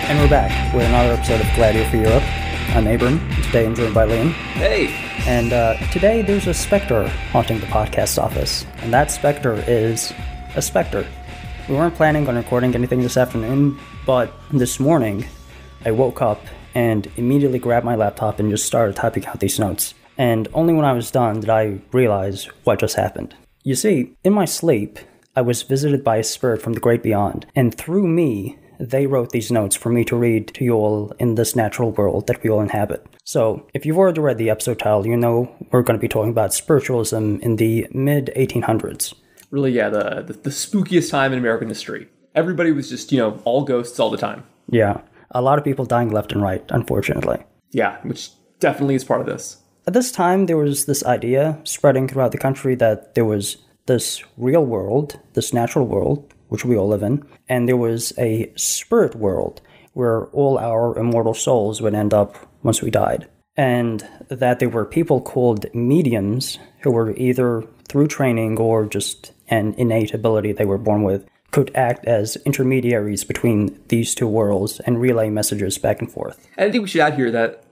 And we're back with another episode of Glad You're for Europe. I'm Abram. Today I'm joined by Liam. Hey! And today there's a specter haunting the podcast office. And that specter is a specter. We weren't planning on recording anything this afternoon, but this morning I woke up and immediately grabbed my laptop and just started typing out these notes. And only when I was done did I realize what just happened. You see, in my sleep, I was visited by a spirit from the great beyond, and through me, they wrote these notes for me to read to you all in this natural world that we all inhabit. So, if you've already read the episode title, you know we're going to be talking about spiritualism in the mid-1800s. Really, yeah, the spookiest time in American history. Everybody was just, all ghosts all the time. Yeah, a lot of people dying left and right, unfortunately. Yeah, which definitely is part of this. At this time, there was this idea spreading throughout the country that there was this real world, this natural world, which we all live in, and there was a spirit world where all our immortal souls would end up once we died. And that there were people called mediums who were either through training or just an innate ability they were born with, could act as intermediaries between these two worlds and relay messages back and forth. And I think we should add here that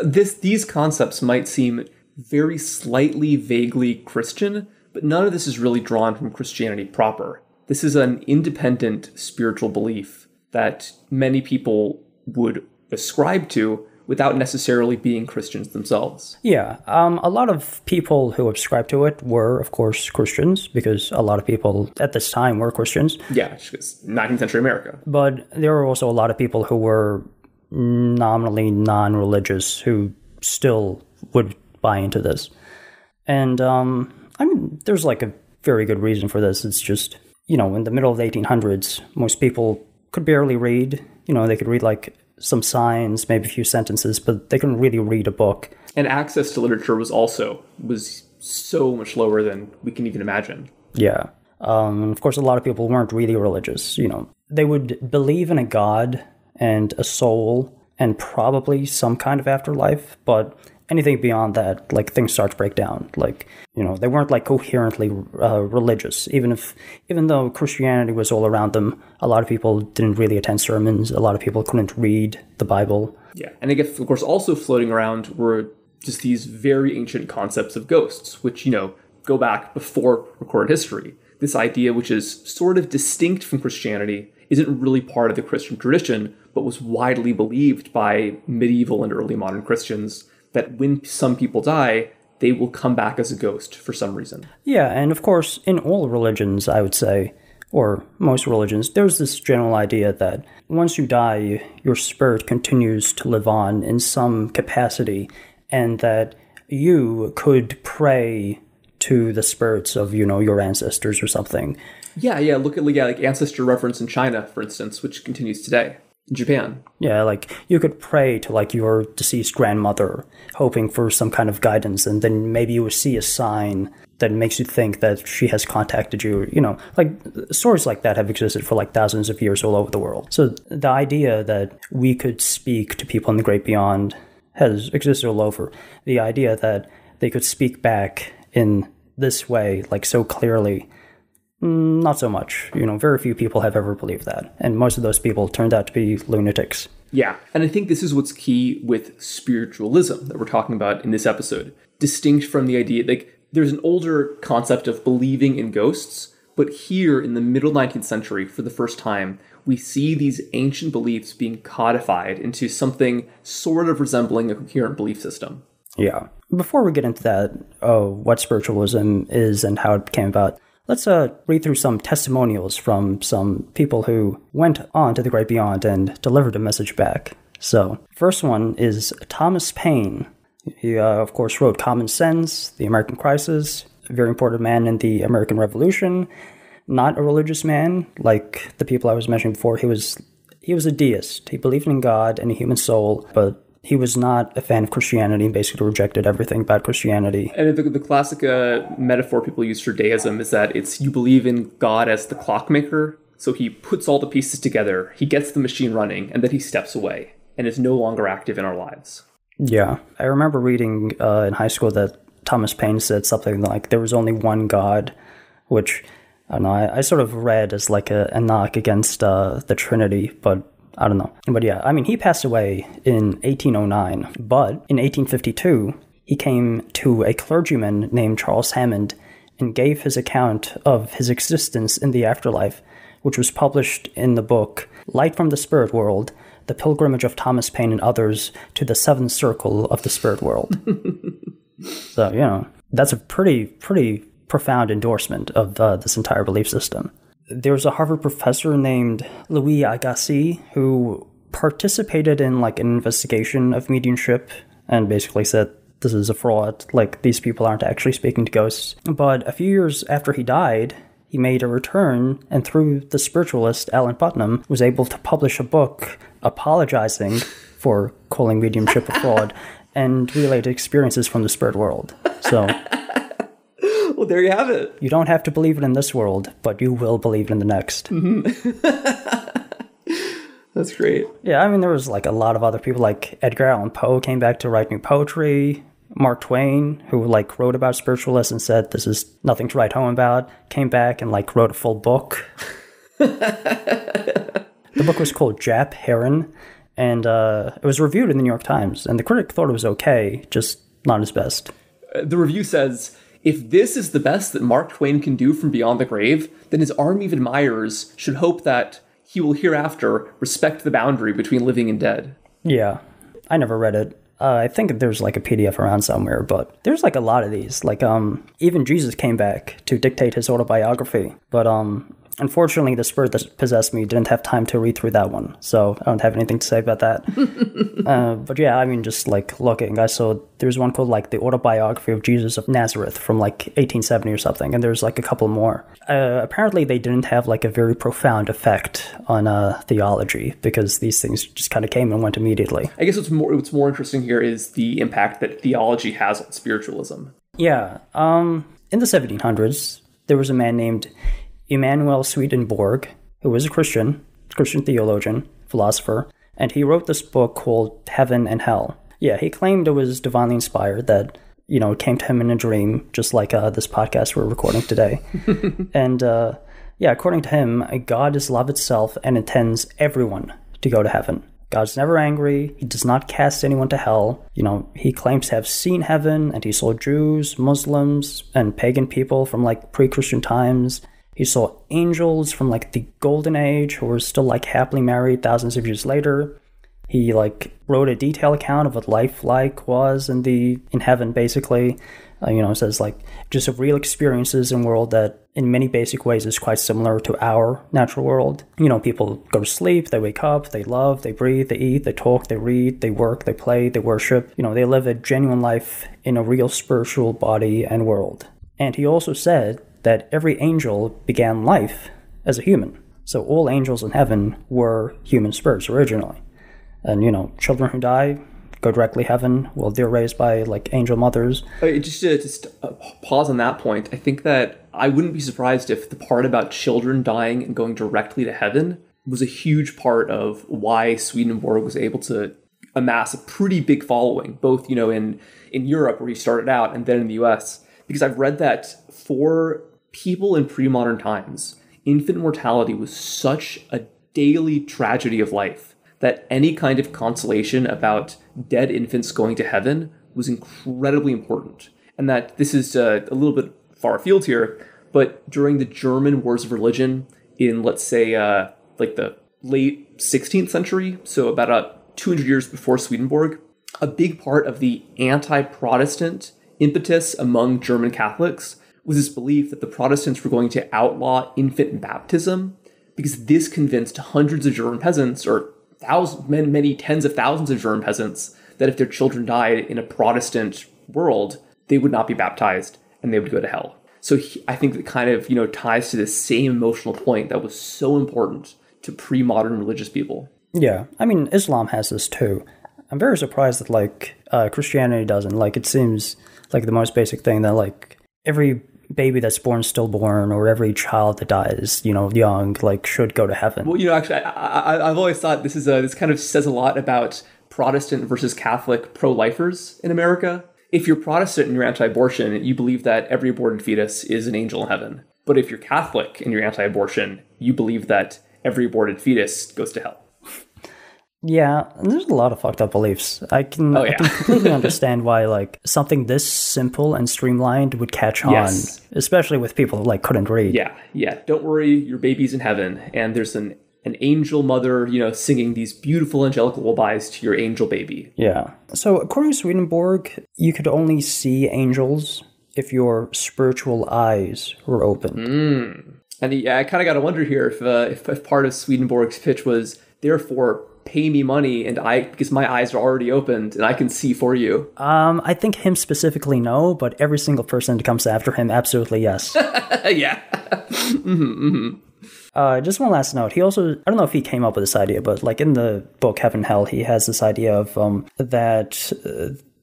these concepts might seem very slightly vaguely Christian, but none of this is really drawn from Christianity proper. This is an independent spiritual belief that many people would ascribe to without necessarily being Christians themselves. Yeah, a lot of people who subscribed to it were, of course, Christians, because a lot of people at this time were Christians. Yeah, it's 19th century America. But there were also a lot of people who were nominally non-religious who still would buy into this. And, there's like a very good reason for this. It's just, in the middle of the 1800s, most people could barely read. They could read like some signs, maybe a few sentences, but they couldn't really read a book. And access to literature was so much lower than we can even imagine. Yeah. Of course, a lot of people weren't really religious. They would believe in a god and a soul and probably some kind of afterlife, but anything beyond that, like, things start to break down. Like, they weren't like coherently religious. Even though Christianity was all around them, a lot of people didn't really attend sermons. A lot of people couldn't read the Bible. Yeah, and I guess, of course, also floating around were just these very ancient concepts of ghosts, which, go back before recorded history. This idea, which is sort of distinct from Christianity, isn't really part of the Christian tradition, but was widely believed by medieval and early modern Christians, that when some people die, they will come back as a ghost for some reason. Yeah, and of course, in all religions, I would say, or most religions, there's this general idea that once you die, your spirit continues to live on in some capacity, and that you could pray to the spirits of, your ancestors or something. Yeah, look at like ancestor reverence in China, for instance, which continues today. In Japan. Yeah, like, you could pray to, like, your deceased grandmother, hoping for some kind of guidance, and then maybe you would see a sign that makes you think that she has contacted you. Like, stories like that have existed for, like, thousands of years all over the world. So the idea that we could speak to people in the great beyond has existed all over. The idea that they could speak back in this way, like, so clearly, not so much. Very few people have ever believed that. And most of those people turned out to be lunatics. Yeah, and I think this is what's key with spiritualism that we're talking about in this episode. Distinct from the idea, like, there's an older concept of believing in ghosts, but here in the middle 19th century, for the first time, we see these ancient beliefs being codified into something sort of resembling a coherent belief system. Yeah. Before we get into that, what spiritualism is and how it came about, let's read through some testimonials from some people who went on to the great beyond and delivered a message back. So, first one is Thomas Paine. He, of course, wrote Common Sense, The American Crisis, a very important man in the American Revolution, not a religious man like the people I was mentioning before. He was a deist. He believed in God and a human soul, but he was not a fan of Christianity and basically rejected everything about Christianity. And the classic metaphor people use for deism is that you believe in God as the clockmaker, so he puts all the pieces together, he gets the machine running, and then he steps away and is no longer active in our lives. Yeah. I remember reading in high school that Thomas Paine said something like there was only one God, which I don't know, I sort of read as like a knock against the Trinity, but I don't know. But yeah, I mean, he passed away in 1809, but in 1852, he came to a clergyman named Charles Hammond and gave his account of his existence in the afterlife, which was published in the book Light from the Spirit World, The Pilgrimage of Thomas Paine and Others to the Seventh Circle of the Spirit World. So, you know, that's a pretty profound endorsement of this entire belief system. There was a Harvard professor named Louis Agassiz who participated in like an investigation of mediumship and basically said, this is a fraud, like these people aren't actually speaking to ghosts. But a few years after he died, he made a return, and through the spiritualist Alan Putnam, was able to publish a book apologizing for calling mediumship a fraud and related experiences from the spirit world. So, well, there you have it. You don't have to believe it in this world, but you will believe it in the next. That's great. Yeah, I mean, there was like a lot of other people, like Edgar Allan Poe came back to write new poetry. Mark Twain, who like wrote about spiritualists and said this is nothing to write home about, came back and like wrote a full book. The book was called Jap Heron, and it was reviewed in the New York Times, and the critic thought it was okay, just not his best. The review says, if this is the best that Mark Twain can do from beyond the grave, then his army of admirers should hope that he will hereafter respect the boundary between living and dead. Yeah, I never read it. I think there's like a PDF around somewhere, but there's like a lot of these. Like, even Jesus came back to dictate his autobiography, but unfortunately the spirit that possessed me didn't have time to read through that one, so I don't have anything to say about that. But yeah, I mean, just like looking, I saw there's one called like the Autobiography of Jesus of Nazareth from like 1870 or something, and there's like a couple more. Apparently they didn't have like a very profound effect on theology, because these things just kind of came and went immediately. I guess what's more interesting here is the impact that theology has on spiritualism. Yeah, in the 1700s, there was a man named Emanuel Swedenborg, who was a Christian theologian, philosopher, and he wrote this book called Heaven and Hell. Yeah, he claimed it was divinely inspired, that, you know, it came to him in a dream, just like this podcast we're recording today. And, yeah, according to him, God is love itself and intends everyone to go to heaven. God's never angry. He does not cast anyone to hell. You know, he claims to have seen heaven, and he saw Jews, Muslims, and pagan people from, like, pre-Christian times. He saw angels from, like, the Golden Age who were still, like, happily married thousands of years later. He, like, wrote a detailed account of what life, like, was in heaven, basically. You know, it says, like, just of real experiences in a world that, in many basic ways, is quite similar to our natural world. You know, people go to sleep, they wake up, they love, they breathe, they eat, they talk, they read, they work, they play, they worship. You know, they live a genuine life in a real spiritual body and world. And he also said that every angel began life as a human. So all angels in heaven were human spirits originally. And, you know, children who die go directly to heaven. Well, they're raised by, like, angel mothers. Just pause on that point. I think that I wouldn't be surprised if the part about children dying and going directly to heaven was a huge part of why Swedenborg was able to amass a pretty big following, both, you know, in Europe, where he started out, and then in the US. Because I've read that for people in pre-modern times, infant mortality was such a daily tragedy of life that any kind of consolation about dead infants going to heaven was incredibly important. And that this is a little bit far afield here, but during the German Wars of Religion in, let's say, like the late 16th century, so about 200 years before Swedenborg, a big part of the anti-Protestant impetus among German Catholics was this belief that the Protestants were going to outlaw infant baptism, because this convinced hundreds of German peasants, or many tens of thousands of German peasants, that if their children died in a Protestant world, they would not be baptized and they would go to hell. So I think that kind of, you know, ties to this same emotional point that was so important to pre-modern religious people. Yeah, I mean, Islam has this too. I'm very surprised that, like, Christianity doesn't. Like, it seems like the most basic thing that, like, every baby that's born stillborn, or every child that dies, you know, young, like, should go to heaven. Well, you know, actually, I've always thought this kind of says a lot about Protestant versus Catholic pro-lifers in America. If you're Protestant and you're anti-abortion, you believe that every aborted fetus is an angel in heaven. But if you're Catholic and you're anti-abortion, you believe that every aborted fetus goes to hell. Yeah, and there's a lot of fucked up beliefs. I can completely understand why like something this simple and streamlined would catch on, especially with people who like couldn't read. Yeah. Don't worry, your baby's in heaven, and there's an angel mother, singing these beautiful angelic lullabies to your angel baby. Yeah. So according to Swedenborg, you could only see angels if your spiritual eyes were open. And I kind of got to wonder here if part of Swedenborg's pitch was, therefore, pay me money because my eyes are already opened and I can see for you. I think him specifically no, but every single person that comes after him, absolutely yes. Yeah. Just one last note. He also, I don't know if he came up with this idea, but like in the book Heaven and Hell, he has this idea of that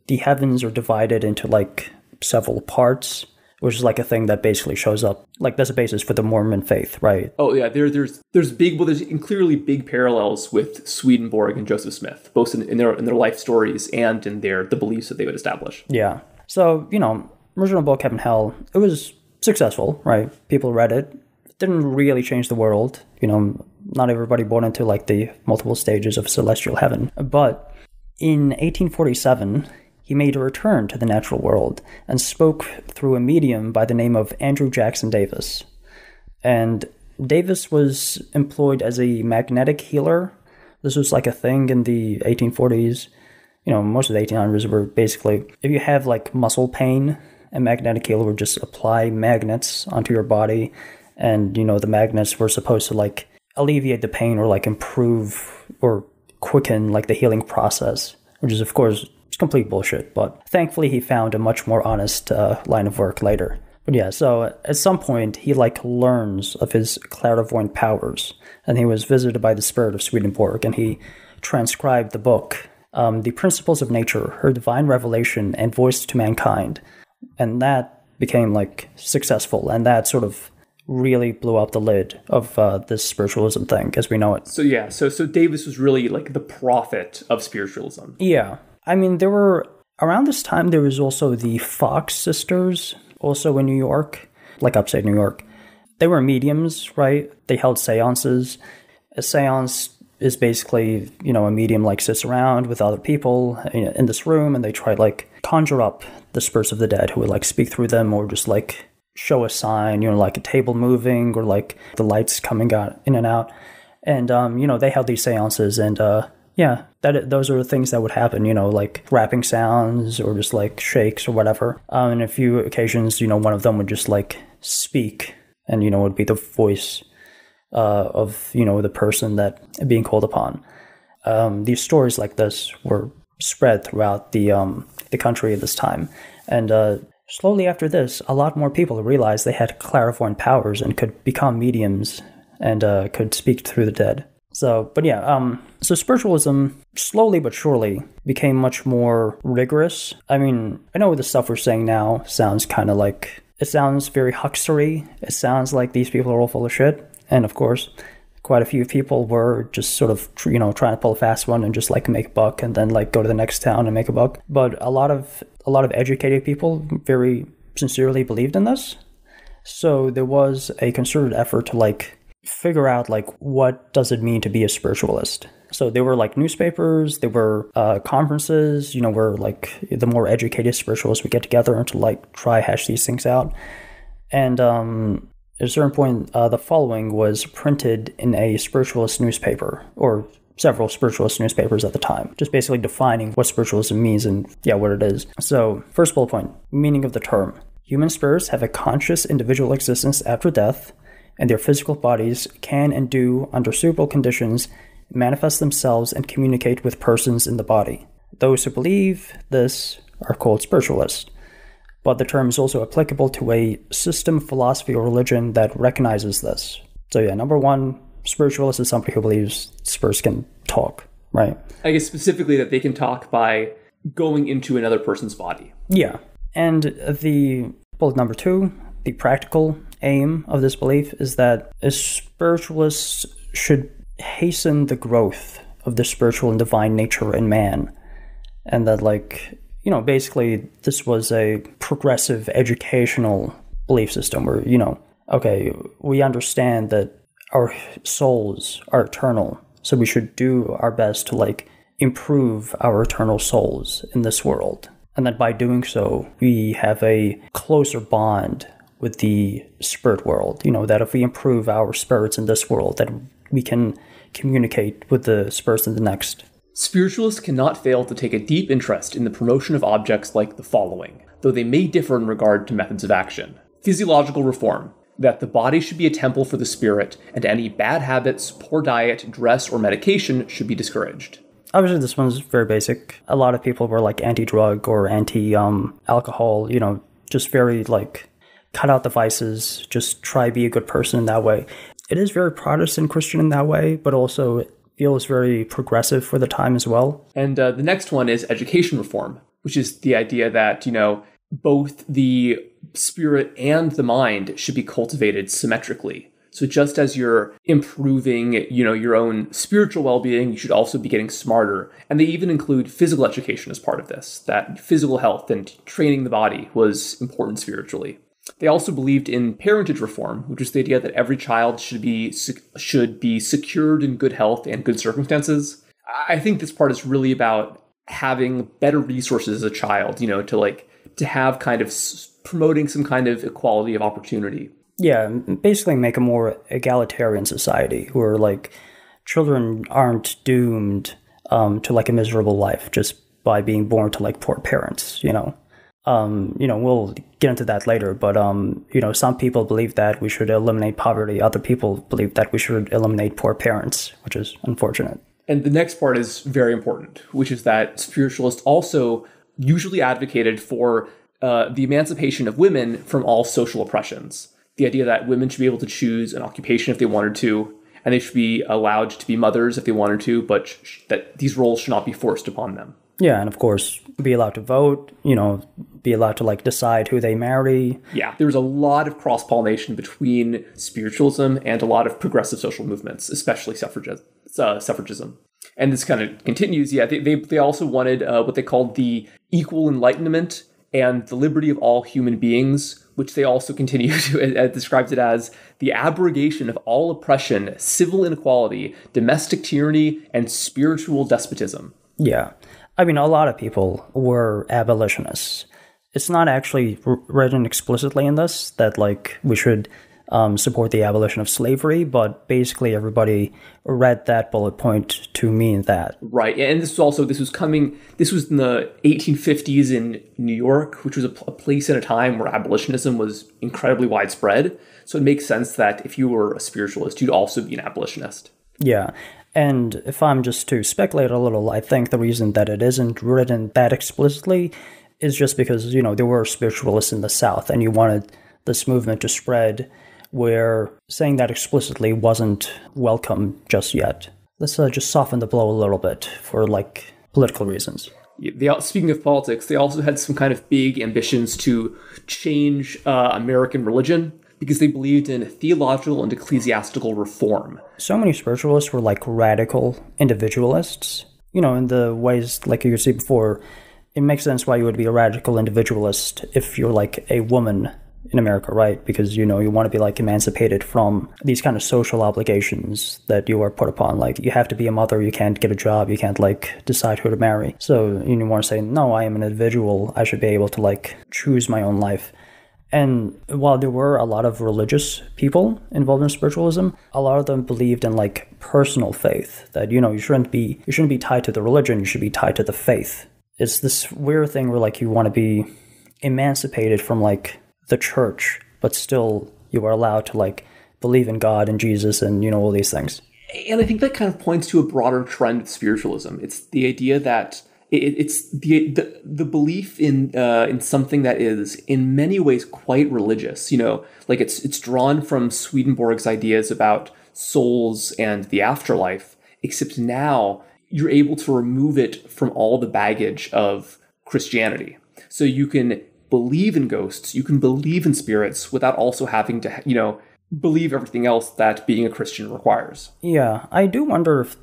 the heavens are divided into like several parts, which is like a thing that basically shows up. Like that's a basis for the Mormon faith, right? Oh yeah, there's clearly big parallels with Swedenborg and Joseph Smith, both in their life stories and in the beliefs that they would establish. Yeah. So, original book Heaven and Hell, it was successful, right? People read it. It didn't really change the world. Not everybody born into like the multiple stages of celestial heaven. But in 1847, he made a return to the natural world and spoke through a medium by the name of Andrew Jackson Davis. And Davis was employed as a magnetic healer. This was like a thing in the 1840s. Most of the 1800s were basically, if you have like muscle pain, a magnetic healer would just apply magnets onto your body. And, the magnets were supposed to like alleviate the pain or like improve or quicken like the healing process, which is of course complete bullshit, but thankfully he found a much more honest line of work later. But yeah, so at some point he like learns of his clairvoyant powers, and he was visited by the spirit of Swedenborg, and he transcribed the book, The Principles of Nature, Her Divine Revelation and Voice to Mankind, and that became like successful, and that sort of really blew up the lid of this spiritualism thing as we know it. So yeah, so Davis was really like the prophet of spiritualism. Yeah. I mean, around this time, there was also the Fox sisters, also in New York, like upstate New York. They were mediums, right? They held seances. A seance is basically, a medium like sits around with other people in this room, and they try like conjure up the spirits of the dead who would like speak through them or just like show a sign, like a table moving or like the lights coming out in and out. And, they held these seances and, yeah, those are the things that would happen, like rapping sounds or just like shakes or whatever. And a few occasions, one of them would just like speak and, would be the voice of, the person that being called upon. These stories like this were spread throughout the country at this time. And slowly after this, a lot more people realized they had clairvoyant powers and could become mediums and could speak through the dead. So spiritualism slowly but surely became much more rigorous. I mean, I know the stuff we're saying now sounds kind of like, it sounds very huckstery. It sounds like these people are all full of shit. And of course, quite a few people were just sort of, trying to pull a fast one and just like make a buck and then like go to the next town and make a buck. But a lot of educated people very sincerely believed in this. So there was a concerted effort to like figure out like what does it mean to be a spiritualist. So there were like newspapers, there were conferences, where like the more educated spiritualists would get together and to like try hash these things out. And at a certain point, the following was printed in a spiritualist newspaper, or several spiritualist newspapers at the time, just basically defining what spiritualism means and what it is. So first bullet point, meaning of the term. Human spirits have a conscious individual existence after death, and their physical bodies can and do, under suitable conditions, manifest themselves and communicate with persons in the body. Those who believe this are called spiritualists. But the term is also applicable to a system, philosophy, or religion that recognizes this. So number one, spiritualist is somebody who believes spirits can talk, right? I guess specifically that they can talk by going into another person's body. Yeah. And the bullet number two, the practical aim of this belief is that a spiritualist should hasten the growth of the spiritual and divine nature in man. And that basically this was a progressive educational belief system where, okay, we understand that our souls are eternal. So we should do our best to like improve our eternal souls in this world. And that by doing so, we have a closer bond with the spirit world. You know, that if we improve our spirits in this world, that we can communicate with the spirits in the next. Spiritualists cannot fail to take a deep interest in the promotion of objects like the following, though they may differ in regard to methods of action. Physiological reform, that the body should be a temple for the spirit, and any bad habits, poor diet, dress, or medication should be discouraged. Obviously, this one's very basic. A lot of people were like anti-drug or anti-alcohol, you know, just very like cut out the vices, just try be a good person in that way. It is very Protestant Christian in that way, but also it feels very progressive for the time as well. And the next one is education reform, which is the idea that, you know, both the spirit and the mind should be cultivated symmetrically. So just as you're improving, you know, your own spiritual well-being, you should also be getting smarter. And they even include physical education as part of this, that physical health and training the body was important spiritually. They also believed in parentage reform, which is the idea that every child should be secured in good health and good circumstances. I think this part is really about having better resources as a child, you know, to have kind of promoting some kind of equality of opportunity. Yeah, basically make a more egalitarian society where like children aren't doomed to like a miserable life just by being born to like poor parents, you know. We'll get into that later, but some people believe that we should eliminate poverty. Other people believe that we should eliminate poor parents, which is unfortunate. And the next part is very important, which is that spiritualists also usually advocated for the emancipation of women from all social oppressions. The idea that women should be able to choose an occupation if they wanted to, and they should be allowed to be mothers if they wanted to, but that these roles should not be forced upon them. Yeah, and of course, be allowed to vote, you know, be allowed to like decide who they marry. Yeah, there's a lot of cross-pollination between spiritualism and a lot of progressive social movements, especially suffragism. And this kind of continues. Yeah, they also wanted what they called the equal enlightenment and the liberty of all human beings, which they also continue to describes it as the abrogation of all oppression, civil inequality, domestic tyranny, and spiritual despotism. Yeah. I mean, a lot of people were abolitionists. It's not actually written explicitly in this that, like, we should support the abolition of slavery, but basically everybody read that bullet point to mean that. Right, and this was in the 1850s in New York, which was a place and a time where abolitionism was incredibly widespread. So it makes sense that if you were a spiritualist, you'd also be an abolitionist. Yeah, and if I'm just to speculate a little, I think the reason that it isn't written that explicitly is just because, you know, there were spiritualists in the South, and you wanted this movement to spread where saying that explicitly wasn't welcome just yet. Let's just soften the blow a little bit for, like, political reasons. Speaking of politics, they also had some kind of big ambitions to change American religion because they believed in theological and ecclesiastical reform. So many spiritualists were, like, radical individualists. You know, in the ways, like you could see before, it makes sense why you would be a radical individualist if you're, like, a woman in America, right? Because, you know, you want to be like emancipated from these kind of social obligations that you are put upon. Like, you have to be a mother, you can't get a job, you can't like decide who to marry. So you want to say, no, I am an individual, I should be able to like choose my own life. And while there were a lot of religious people involved in spiritualism, a lot of them believed in like personal faith, that, you know, you shouldn't be tied to the religion, you should be tied to the faith. It's this weird thing where like you want to be emancipated from like the church, but still you are allowed to like believe in God and Jesus and, you know, all these things. And I think that kind of points to a broader trend of spiritualism. It's the idea that it's the belief in something that is in many ways quite religious. You know, like it's drawn from Swedenborg's ideas about souls and the afterlife, except now you're able to remove it from all the baggage of Christianity. So you can believe in ghosts, you can believe in spirits without also having to, you know, believe everything else that being a Christian requires. Yeah, I do wonder if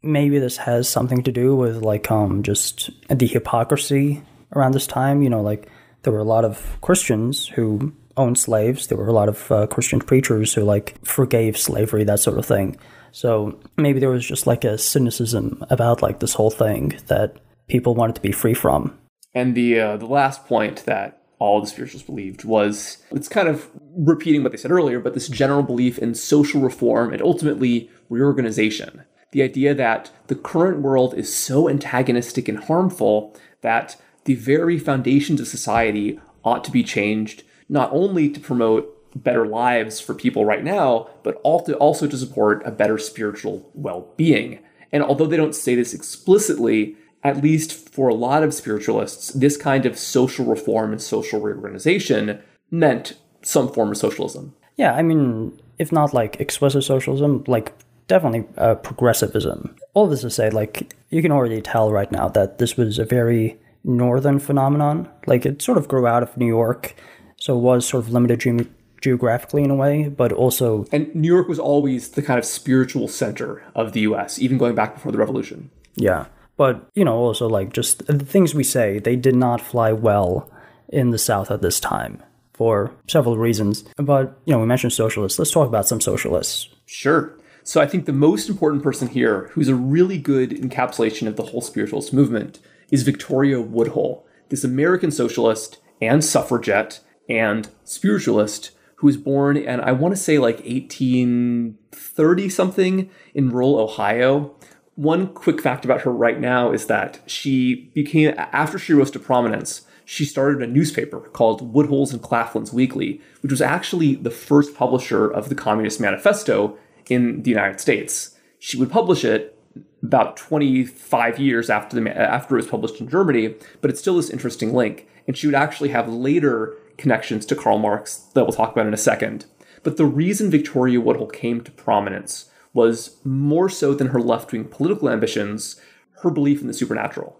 maybe this has something to do with like just the hypocrisy around this time. You know, like there were a lot of Christians who owned slaves, there were a lot of Christian preachers who like forgave slavery, that sort of thing. So maybe there was just like a cynicism about like this whole thing that people wanted to be free from. And the last point that all the spiritualists believed was, it's kind of repeating what they said earlier, but this general belief in social reform and ultimately reorganization. The idea that the current world is so antagonistic and harmful that the very foundations of society ought to be changed, not only to promote better lives for people right now, but also to support a better spiritual well-being. And although they don't say this explicitly, at least for a lot of spiritualists, this kind of social reform and social reorganization meant some form of socialism. Yeah, I mean, if not like explicit socialism, like definitely progressivism. All this to say, like, you can already tell right now that this was a very northern phenomenon. Like, it sort of grew out of New York, so it was sort of limited geographically in a way, but also... And New York was always the kind of spiritual center of the U.S., even going back before the Revolution. Yeah. But, you know, also, like, just the things we say, they did not fly well in the South at this time for several reasons. But, you know, we mentioned socialists. Let's talk about some socialists. Sure. So I think the most important person here, who's a really good encapsulation of the whole spiritualist movement, is Victoria Woodhull, this American socialist and suffragette and spiritualist who was born in, I want to say, like 1830-something in rural Ohio. One quick fact about her right now is that she became, after she rose to prominence, she started a newspaper called Woodhull's and Claflin's Weekly, which was actually the first publisher of the Communist Manifesto in the United States. She would publish it about 25 years after it was published in Germany, but it's still this interesting link. And she would actually have later connections to Karl Marx that we'll talk about in a second. But the reason Victoria Woodhull came to prominence was more so than her left-wing political ambitions, her belief in the supernatural.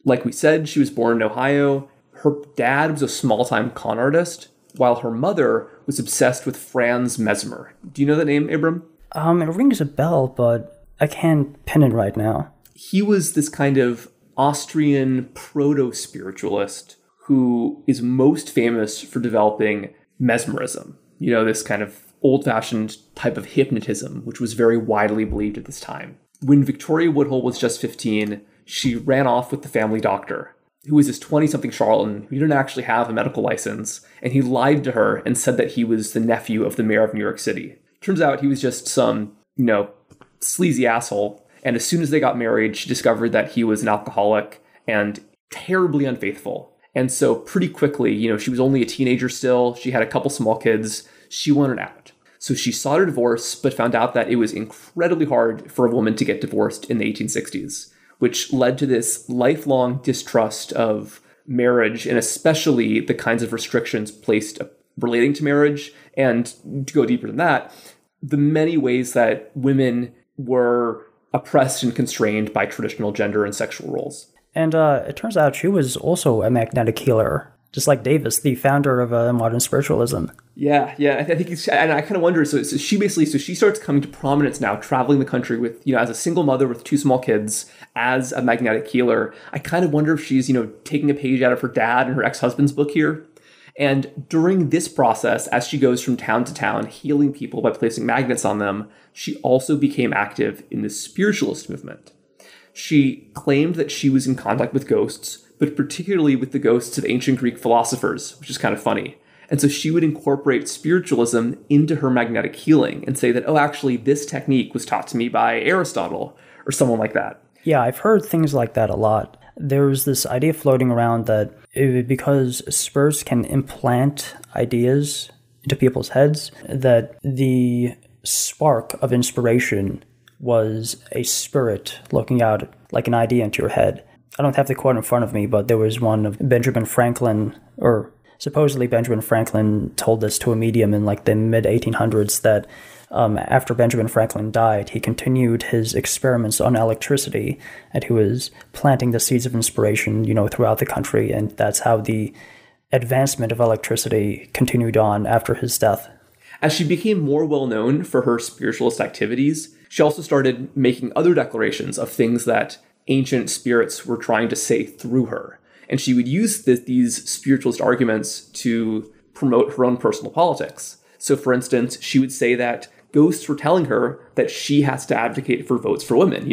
Like we said, she was born in Ohio. Her dad was a small-time con artist, while her mother was obsessed with Franz Mesmer. Do you know that name, Abram? It rings a bell, but I can't pin it right now. He was this kind of Austrian proto-spiritualist who is most famous for developing mesmerism. You know, this kind of old-fashioned type of hypnotism, which was very widely believed at this time. When Victoria Woodhull was just 15, she ran off with the family doctor, who was this 20-something charlatan who didn't actually have a medical license, and he lied to her and said that he was the nephew of the mayor of New York City. Turns out he was just some, you know, sleazy asshole, and as soon as they got married, she discovered that he was an alcoholic and terribly unfaithful. And so pretty quickly, you know, she was only a teenager still, she had a couple small kids, she wanted out. So she sought a divorce, but found out that it was incredibly hard for a woman to get divorced in the 1860s, which led to this lifelong distrust of marriage, and especially the kinds of restrictions placed relating to marriage. And to go deeper than that, the many ways that women were oppressed and constrained by traditional gender and sexual roles. And it turns out she was also a magnetic healer, just like Davis, the founder of modern spiritualism. Yeah. I think and I kind of wonder, so she starts coming to prominence now, traveling the country with, you know, as a single mother with two small kids, as a magnetic healer. I kind of wonder if she's, you know, taking a page out of her dad and her ex-husband's book here. And during this process, as she goes from town to town, healing people by placing magnets on them, she also became active in the spiritualist movement. She claimed that she was in contact with ghosts, but particularly with the ghosts of ancient Greek philosophers, which is kind of funny. And so she would incorporate spiritualism into her magnetic healing and say that, oh, actually, this technique was taught to me by Aristotle or someone like that. Yeah, I've heard things like that a lot. There's this idea floating around that because spirits can implant ideas into people's heads, that the spark of inspiration was a spirit looking out like an idea into your head. I don't have the quote in front of me, but there was one of Benjamin Franklin, or supposedly Benjamin Franklin told this to a medium in like the mid-1800s that after Benjamin Franklin died, he continued his experiments on electricity, and he was planting the seeds of inspiration, you know, throughout the country, and that's how the advancement of electricity continued on after his death. As she became more well-known for her spiritualist activities, she also started making other declarations of things that ancient spirits were trying to say through her. And she would use these spiritualist arguments to promote her own personal politics. So, for instance, she would say that ghosts were telling her that she has to advocate for votes for women,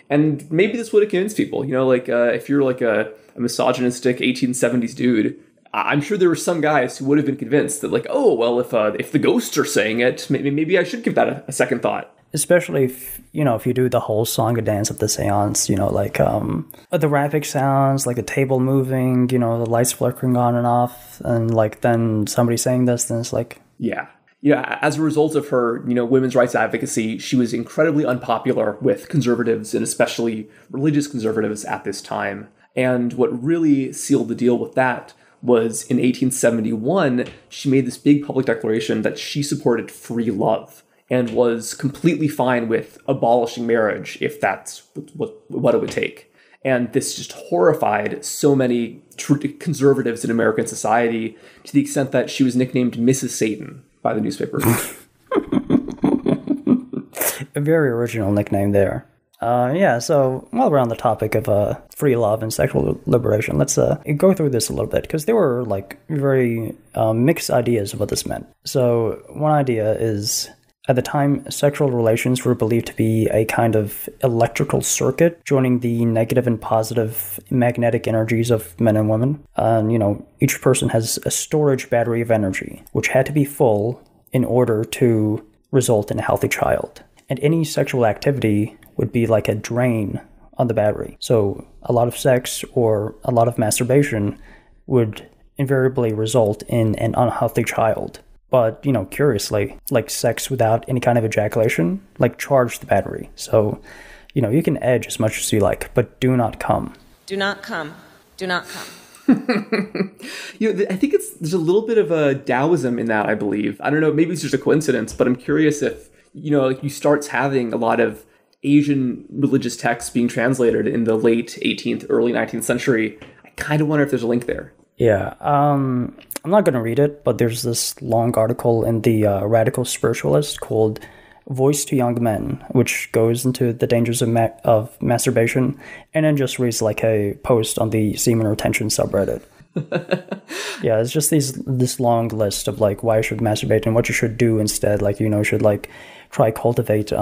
And maybe this would have convinced people, if you're like a misogynistic 1870s dude, I'm sure there were some guys who would have been convinced that like, oh, well, if the ghosts are saying it, maybe I should give that a second thought. Especially if you do the whole song and dance of the seance, the rapid sounds, like the table moving, the lights flickering on and off, and like then somebody saying this, then it's like... Yeah. Yeah, as a result of her, women's rights advocacy, she was incredibly unpopular with conservatives and especially religious conservatives at this time. And what really sealed the deal with that was in 1871, she made this big public declaration that she supported free love and was completely fine with abolishing marriage if that's what it would take. And this just horrified so many conservatives in American society to the extent that she was nicknamed Mrs. Satan by the newspaper. A very original nickname there. So while we're on the topic of free love and sexual liberation, let's go through this a little bit, because there were like very mixed ideas of what this meant. So one idea is, at the time, sexual relations were believed to be a kind of electrical circuit joining the negative and positive magnetic energies of men and women. And, each person has a storage battery of energy, which had to be full in order to result in a healthy child. And any sexual activity would be like a drain on the battery. So a lot of sex or a lot of masturbation would invariably result in an unhealthy child. But, curiously, like sex without any kind of ejaculation, like charge the battery. So, you can edge as much as you like, but do not come. Do not come. Do not come. I think there's a little bit of a Taoism in that, I believe. I don't know, maybe it's just a coincidence, but I'm curious if, you start having a lot of Asian religious texts being translated in the late 18th, early 19th century. I kind of wonder if there's a link there. Yeah, I'm not going to read it, but there's this long article in the Radical Spiritualist called Voice to Young Men, which goes into the dangers of masturbation, and then just reads like a post on the semen retention subreddit. Yeah, it's just this long list of like why you should masturbate and what you should do instead. Like, should like try cultivate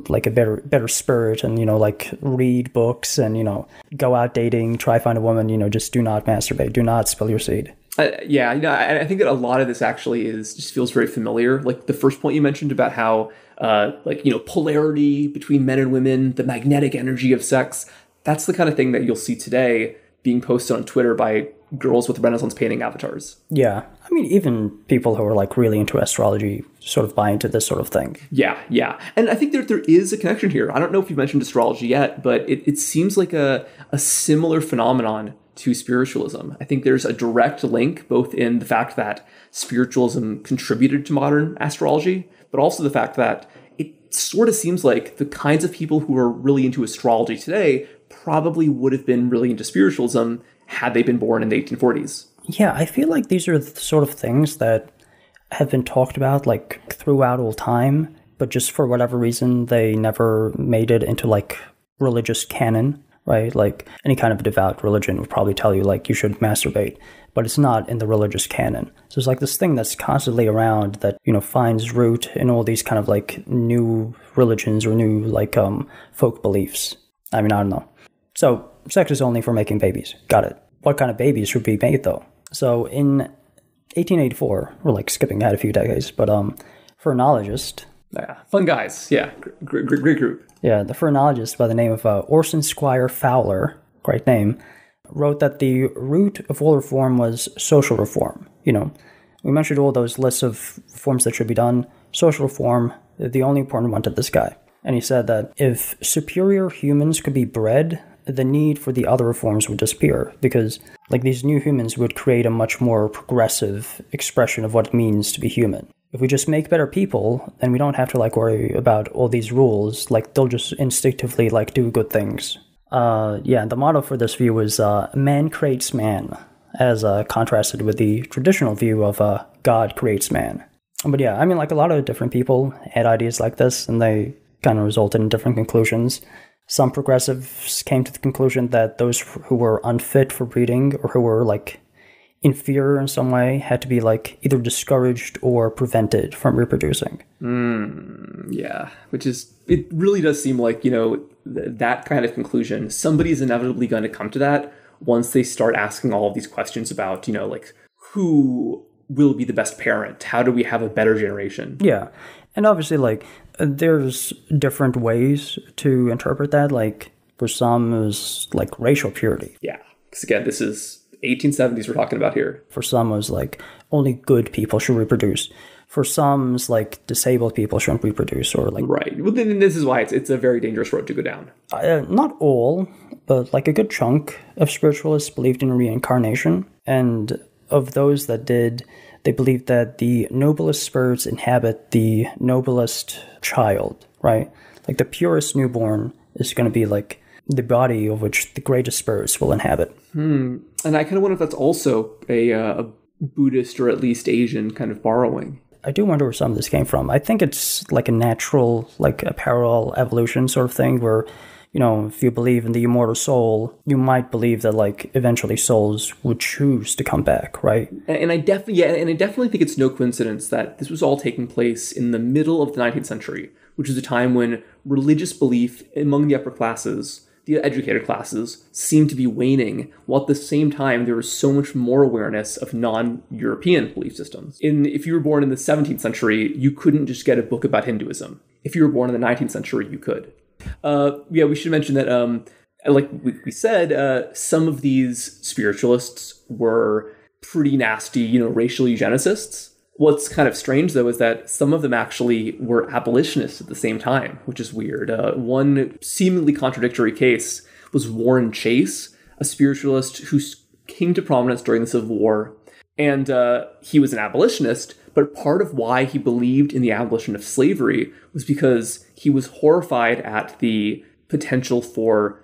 like a better spirit, and like read books, and go out dating, try find a woman, just do not masturbate, do not spill your seed. I think that a lot of this actually just feels very familiar. Like the first point you mentioned about how polarity between men and women, the magnetic energy of sex, that's the kind of thing that you'll see today being posted on Twitter by girls with Renaissance painting avatars. Yeah. I mean, even people who are like really into astrology sort of buy into this sort of thing. Yeah. And I think there is a connection here. I don't know if you mentioned astrology yet, but it seems like a similar phenomenon to spiritualism. I think there's a direct link both in the fact that spiritualism contributed to modern astrology, but also the fact that it sort of seems like the kinds of people who are really into astrology today probably would have been really into spiritualism had they been born in the 1840s. Yeah, I feel like these are the sort of things that have been talked about like throughout all time, but just for whatever reason, they never made it into like religious canon, right? Like any kind of devout religion would probably tell you like you should masturbate, but it's not in the religious canon. So it's like this thing that's constantly around that, finds root in all these kind of like new religions or new like folk beliefs. I mean, I don't know. So sex is only for making babies. Got it. What kind of babies should be made though? So in 1884, we're like skipping ahead a few decades, but phrenologist. Yeah, fun guys. Yeah, great group. Yeah, the phrenologist by the name of Orson Squire Fowler, great name, wrote that the root of all reform was social reform. We mentioned all those lists of reforms that should be done. Social reform, the only important one to this guy. And he said that if superior humans could be bred, the need for the other reforms would disappear, because like these new humans would create a much more progressive expression of what it means to be human. If we just make better people, then we don't have to like worry about all these rules. Like they'll just instinctively like do good things. The motto for this view was man creates man, as contrasted with the traditional view of God creates man. But yeah, I mean, like a lot of different people had ideas like this, and they kind of resulted in different conclusions. Some progressives came to the conclusion that those who were unfit for breeding or who were like inferior in some way had to be like either discouraged or prevented from reproducing. Yeah, which is, it really does seem like, that kind of conclusion, somebody's inevitably going to come to that once they start asking all of these questions about, like, who will be the best parent? How do we have a better generation? Yeah. And obviously, like, there's different ways to interpret that. Like, for some, it was like racial purity. Yeah. Because again, this is 1870s we're talking about here. For some, it was like only good people should reproduce. For some, it's like disabled people shouldn't reproduce, or like... Right. Well, then this is why it's a very dangerous road to go down. Not all, but like a good chunk of spiritualists believed in reincarnation. And of those that did, they believed that the noblest spirits inhabit the noblest child, right? Like the purest newborn is going to be like the body of which the greatest spirits will inhabit. And I kind of wonder if that's also a Buddhist or at least Asian kind of borrowing. I do wonder where some of this came from. I think it's like a natural, like a parallel evolution sort of thing where, if you believe in the immortal soul, you might believe that like eventually souls would choose to come back, right? And I definitely think it's no coincidence that this was all taking place in the middle of the 19th century, which is a time when religious belief among the upper classes, the educated classes, seemed to be waning, while at the same time there was so much more awareness of non-European belief systems. If you were born in the 17th century, you couldn't just get a book about Hinduism. If you were born in the 19th century, you could. We should mention that, like we said, some of these spiritualists were pretty nasty, racial eugenicists. What's kind of strange, though, is that some of them actually were abolitionists at the same time, which is weird. One seemingly contradictory case was Warren Chase, a spiritualist who came to prominence during the Civil War. And he was an abolitionist, but part of why he believed in the abolition of slavery was because he was horrified at the potential for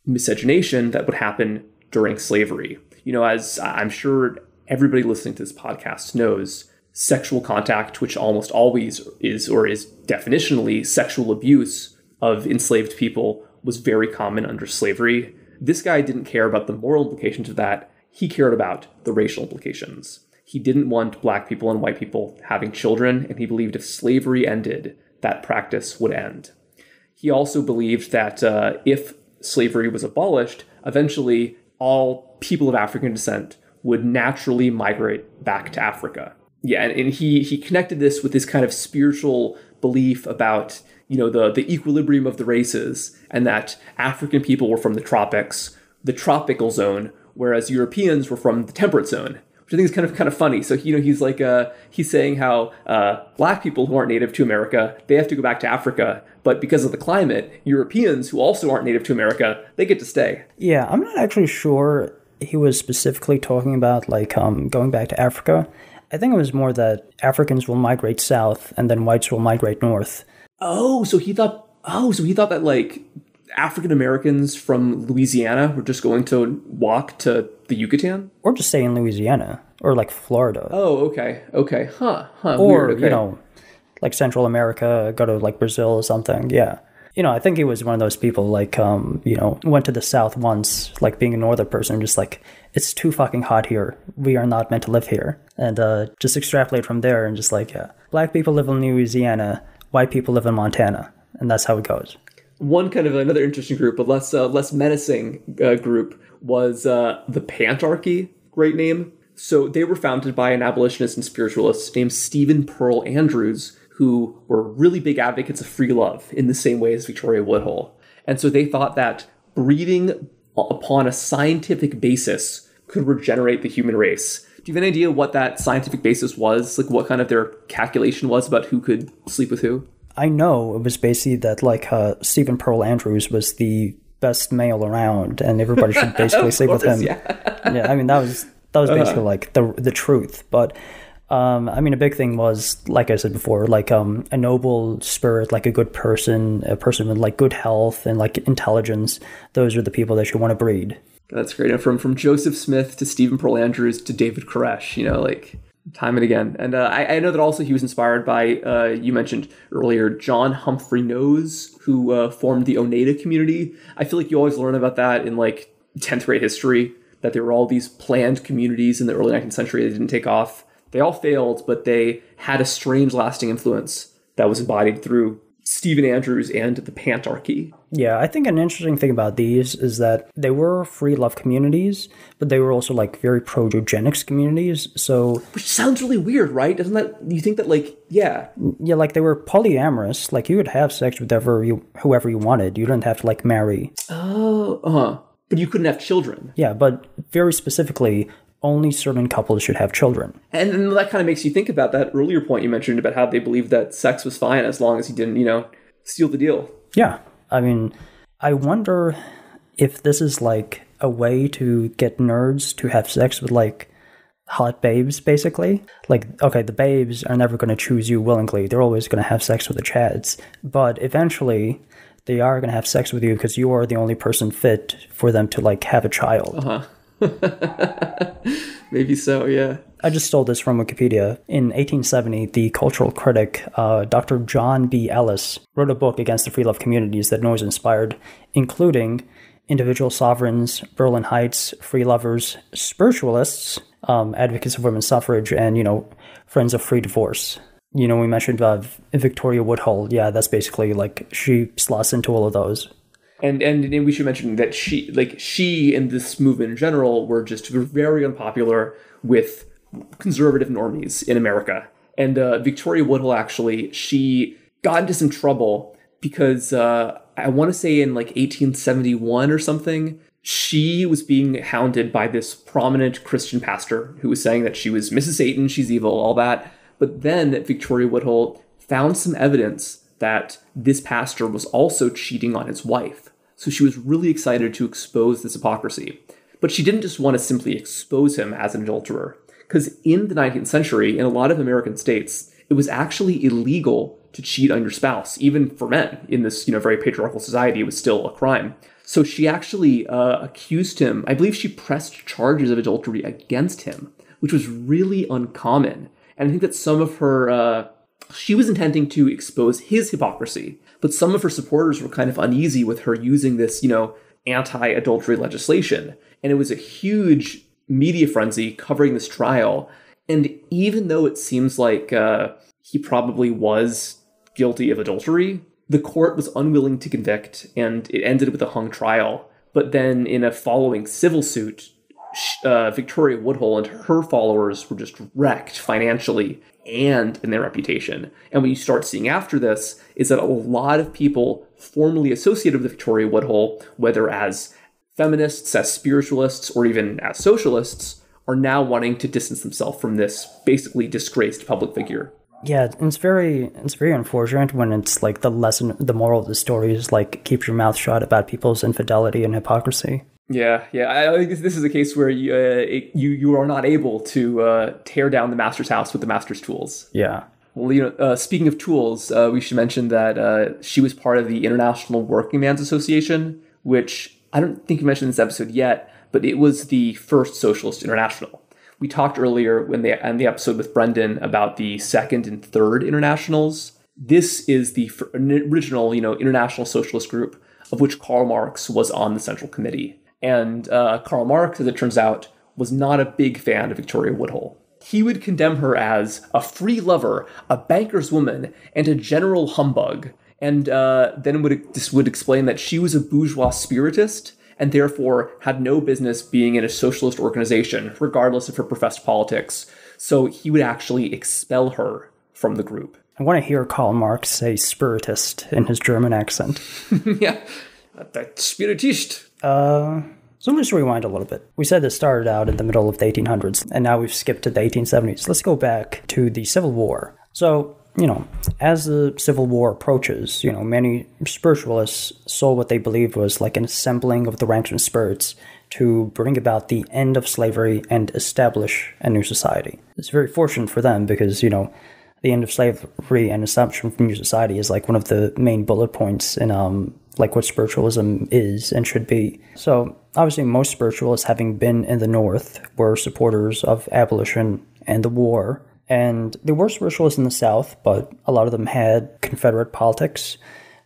miscegenation that would happen during slavery. As I'm sure everybody listening to this podcast knows, sexual contact, which almost always is definitionally sexual abuse of enslaved people, was very common under slavery. This guy didn't care about the moral implications of that. He cared about the racial implications. He didn't want black people and white people having children, and he believed if slavery ended, that practice would end. He also believed that if slavery was abolished, eventually all people of African descent would naturally migrate back to Africa. Yeah, and he connected this with this kind of spiritual belief about, the equilibrium of the races, and that African people were from the tropics, the tropical zone, whereas Europeans were from the temperate zone, which I think is kind of funny. So, he's saying how black people who aren't native to America, they have to go back to Africa, but because of the climate, Europeans who also aren't native to America, they get to stay. Yeah, I'm not actually sure he was specifically talking about, going back to Africa. I think it was more that Africans will migrate south and then whites will migrate north. So he thought that, African Americans from Louisiana were just going to walk to the Yucatan? Or just stay in Louisiana. Or, Florida. Oh, okay. Okay. Huh. Or, weird. Okay. Central America, go to, Brazil or something. Yeah. I think he was one of those people, went to the South once, being a northern person, just it's too fucking hot here. We are not meant to live here. And just extrapolate from there and just black people live in Louisiana, white people live in Montana. And that's how it goes. One kind of another interesting group, but less menacing group, was the Pantarchy. Great name. So they were founded by an abolitionist and spiritualist named Stephen Pearl Andrews, who were really big advocates of free love in the same way as Victoria Woodhull. And so they thought that breeding upon a scientific basis could regenerate the human race. Do you have an idea what that scientific basis was? What kind of their calculation was about who could sleep with who? I know it was basically that Stephen Pearl Andrews was the best male around, and everybody should basically sleep with him. Yeah, I mean that was basically the truth. But a big thing was, like I said before, a noble spirit, a good person, a person with good health and intelligence. Those are the people that you want to breed. That's great. From Joseph Smith to Stephen Pearl Andrews to David Koresh, time and again. And I know that also he was inspired by, you mentioned earlier, John Humphrey Nose, who formed the Oneida community. I feel like you always learn about that in 10th grade history. that there were all these planned communities in the early 19th century that didn't take off. They all failed, but they had a strange lasting influence that was embodied through Stephen Andrews and the Pantarchy. Yeah, I think an interesting thing about these is that they were free love communities, but they were also like very pro-eugenics communities. So, which sounds really weird, right? Doesn't that, you think that like, yeah, like they were polyamorous. Like you would have sex with whoever you wanted. You didn't have to like marry. But you couldn't have children. Yeah, but very specifically, only certain couples should have children. And that kind of makes you think about that earlier point you mentioned about how they believed that sex was fine as long as he didn't, steal the deal. Yeah. I mean, I wonder if this is like a way to get nerds to have sex with like hot babes, basically. Like, okay, the babes are never going to choose you willingly. They're always going to have sex with the chads. But eventually, they are going to have sex with you because you are the only person fit for them to like have a child. Uh-huh. Maybe so, yeah. I just stole this from Wikipedia. In 1870, the cultural critic, Dr. John B. Ellis, wrote a book against the free love communities that Noyes inspired, including Individual Sovereigns, Berlin Heights, Free Lovers, Spiritualists, Advocates of Women's Suffrage, and, Friends of Free Divorce. We mentioned Victoria Woodhull. Yeah, that's basically like she slots into all of those. And we should mention that she and this movement in general were just very unpopular with conservative normies in America. And Victoria Woodhull, actually, she got into some trouble because I want to say in like 1871 or something, she was being hounded by this prominent Christian pastor who was saying that she was Mrs. Satan, she's evil, all that. But then Victoria Woodhull found some evidence that this pastor was also cheating on his wife. So she was really excited to expose this hypocrisy. But she didn't just want to simply expose him as an adulterer. Because in the 19th century, in a lot of American states, it was actually illegal to cheat on your spouse. Even for men in this, very patriarchal society, it was still a crime. So she actually accused him. I believe she pressed charges of adultery against him, which was really uncommon. And I think that some of her, she was intending to expose his hypocrisy, but some of her supporters were kind of uneasy with her using this, anti-adultery legislation. And it was a huge media frenzy covering this trial. And even though it seems like he probably was guilty of adultery, the court was unwilling to convict, and it ended with a hung trial. But then in a following civil suit, Victoria Woodhull and her followers were just wrecked financially and in their reputation. And what you start seeing after this is that a lot of people formerly associated with Victoria Woodhull, whether as feminists, as spiritualists, or even as socialists, are now wanting to distance themselves from this basically disgraced public figure. Yeah, it's very unfortunate when it's like the moral of the story is like keep your mouth shut about people's infidelity and hypocrisy. Yeah. I think this is a case where you are not able to tear down the master's house with the master's tools. Yeah. Well, speaking of tools, we should mention that she was part of the International Working Man's Association, which I don't think you mentioned in this episode yet, but it was the first socialist international. We talked earlier in the episode with Brendan about the second and third internationals. This is the original, international socialist group of which Karl Marx was on the central committee. And Karl Marx, as it turns out, was not a big fan of Victoria Woodhull. He would condemn her as a free lover, a banker's woman, and a general humbug. And then would explain that she was a bourgeois spiritist and therefore had no business being in a socialist organization, regardless of her professed politics. So he would actually expel her from the group. I want to hear Karl Marx say spiritist in his German accent. Yeah, that spiritist. So let's rewind a little bit. We said this started out in the middle of the 1800s, and now we've skipped to the 1870s. Let's go back to the Civil War. So, as the Civil War approaches, many spiritualists saw what they believed was like an assembling of the ranks and spirits to bring about the end of slavery and establish a new society. It's very fortunate for them because, the end of slavery and establishment of a new society is like one of the main bullet points in like what spiritualism is and should be. So obviously most spiritualists, having been in the North, were supporters of abolition and the war. And there were spiritualists in the South, but a lot of them had Confederate politics.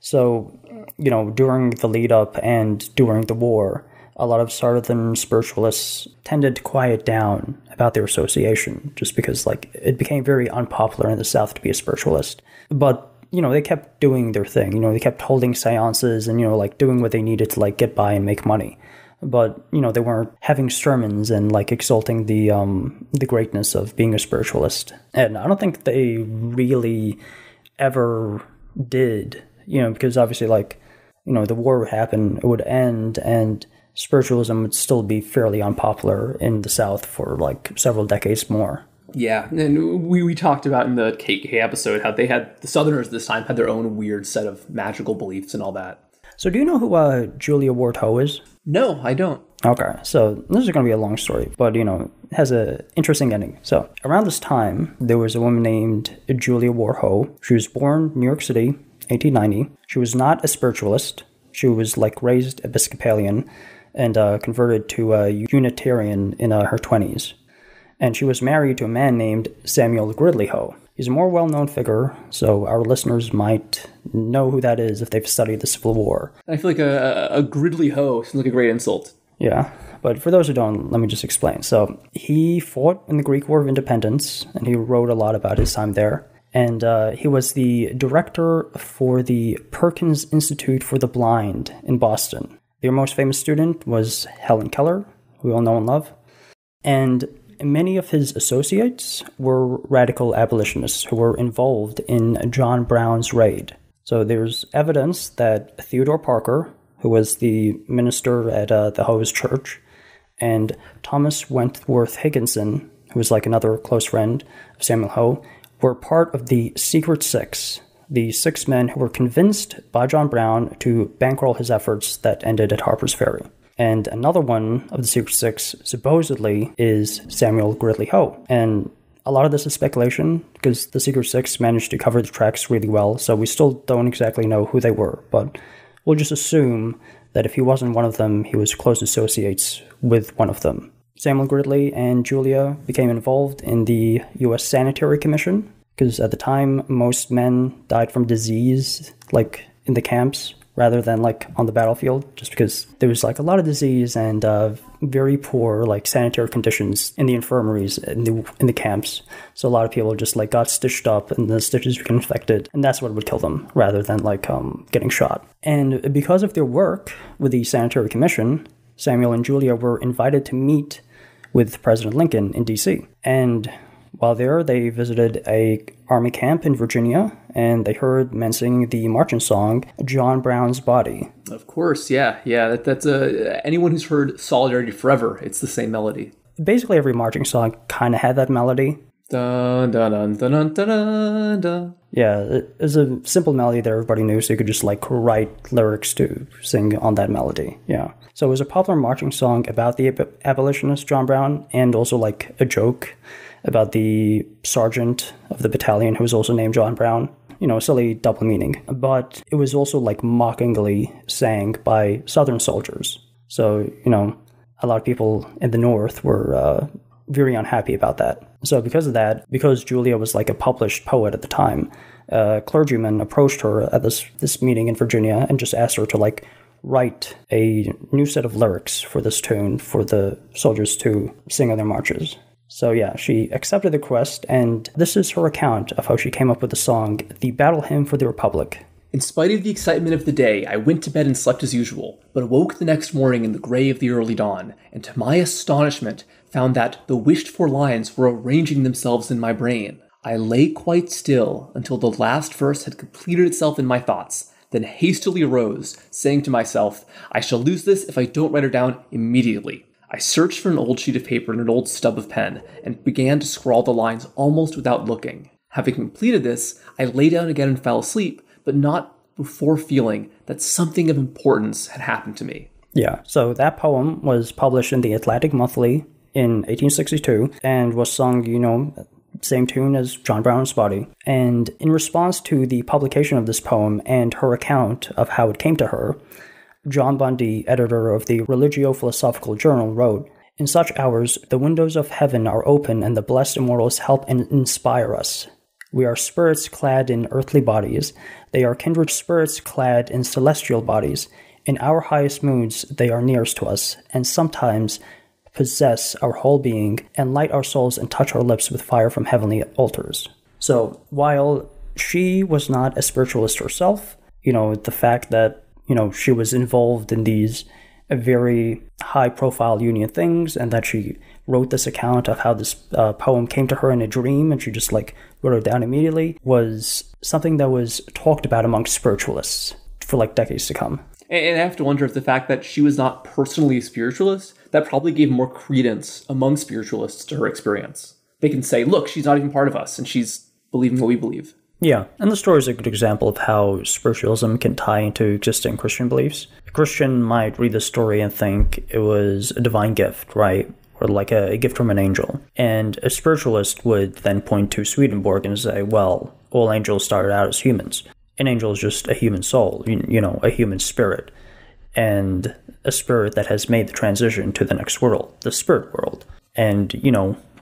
So, during the lead up and during the war, a lot of Southern spiritualists tended to quiet down about their association, just because like it became very unpopular in the South to be a spiritualist. But they kept doing their thing. They kept holding seances and like doing what they needed to like get by and make money. But they weren't having sermons and like exalting the greatness of being a spiritualist. And I don't think they really ever did. Because obviously like the war would happen, it would end, and spiritualism would still be fairly unpopular in the South for like several decades more. Yeah, and we talked about in the KKK episode how the Southerners this time had their own weird set of magical beliefs and all that. So do you know who Julia Ward Ho is? No, I don't. Okay, so this is going to be a long story, but it has an interesting ending. So around this time, there was a woman named Julia Ward Ho. She was born in New York City, 1890. She was not a spiritualist. She was like raised Episcopalian and converted to a Unitarian in her 20s. And she was married to a man named Samuel Gridley Ho. He's a more well-known figure, so our listeners might know who that is if they've studied the Civil War. I feel like a Gridley Ho sounds like a great insult. Yeah, but for those who don't, let me just explain. So he fought in the Greek War of Independence, and he wrote a lot about his time there. And he was the director for the Perkins Institute for the Blind in Boston. Their most famous student was Helen Keller, who we all know and love. And many of his associates were radical abolitionists who were involved in John Brown's raid. So there's evidence that Theodore Parker, who was the minister at the Ho's church, and Thomas Wentworth Higginson, who was like another close friend of Samuel Ho, were part of the Secret Six, the 6 men who were convinced by John Brown to bankroll his efforts that ended at Harper's Ferry. And another one of the Secret Six, supposedly, is Samuel Gridley Ho. And a lot of this is speculation, because the Secret Six managed to cover the tracks really well, so we still don't exactly know who they were. But we'll just assume that if he wasn't one of them, he was close associates with one of them. Samuel Gridley and Julia became involved in the U.S. Sanitary Commission, because at the time, most men died from disease, like in the camps, rather than like on the battlefield, just because there was like a lot of disease and very poor like sanitary conditions in the infirmaries in the camps. So a lot of people just like got stitched up and the stitches became infected, and that's what would kill them rather than like getting shot. And because of their work with the Sanitary Commission, Samuel and Julia were invited to meet with President Lincoln in D.C. And while there, they visited a army camp in Virginia, and they heard men singing the marching song, John Brown's Body. Of course, yeah. That's anyone who's heard Solidarity Forever, it's the same melody. Basically, every marching song kind of had that melody. Dun, dun, dun, dun, dun, dun, dun. Yeah, it was a simple melody that everybody knew, so you could just like write lyrics to sing on that melody. Yeah. So it was a popular marching song about the abolitionist John Brown, and also like a joke about the sergeant of the battalion who was also named John Brown. Silly double meaning. But it was also like mockingly sang by Southern soldiers. So, a lot of people in the North were very unhappy about that. So because of that, because Julia was like a published poet at the time, a clergyman approached her at this meeting in Virginia and just asked her to like write a new set of lyrics for this tune for the soldiers to sing on their marches. So yeah, she accepted the request, and this is her account of how she came up with the song, The Battle Hymn for the Republic. In spite of the excitement of the day, I went to bed and slept as usual, but awoke the next morning in the gray of the early dawn, and to my astonishment found that the wished-for lines were arranging themselves in my brain. I lay quite still until the last verse had completed itself in my thoughts, then hastily arose, saying to myself, I shall lose this if I don't write her down immediately. I searched for an old sheet of paper and an old stub of pen, and began to scrawl the lines almost without looking. Having completed this, I lay down again and fell asleep, but not before feeling that something of importance had happened to me. Yeah, so that poem was published in the Atlantic Monthly in 1862, and was sung, same tune as John Brown's Body. And in response to the publication of this poem and her account of how it came to her, John Bundy, editor of the Religio-Philosophical Journal, wrote, In such hours, the windows of heaven are open and the blessed immortals help and inspire us. We are spirits clad in earthly bodies. They are kindred spirits clad in celestial bodies. In our highest moods, they are nearest to us, and sometimes possess our whole being, and light our souls and touch our lips with fire from heavenly altars. So, while she was not a spiritualist herself, the fact that, she was involved in these very high-profile Jungian things, and that she wrote this account of how this poem came to her in a dream, and she just, wrote it down immediately, was something that was talked about amongst spiritualists for, decades to come. And I have to wonder if the fact that she was not personally a spiritualist, that probably gave more credence among spiritualists to her experience. They can say, look, she's not even part of us, and she's believing what we believe. Yeah, and the story is a good example of how spiritualism can tie into existing Christian beliefs. A Christian might read the story and think it was a divine gift, right? Or a gift from an angel. And a spiritualist would then point to Swedenborg and say, well, all angels started out as humans. An angel is just a human soul, a human spirit. And a spirit that has made the transition to the next world, the spirit world. And,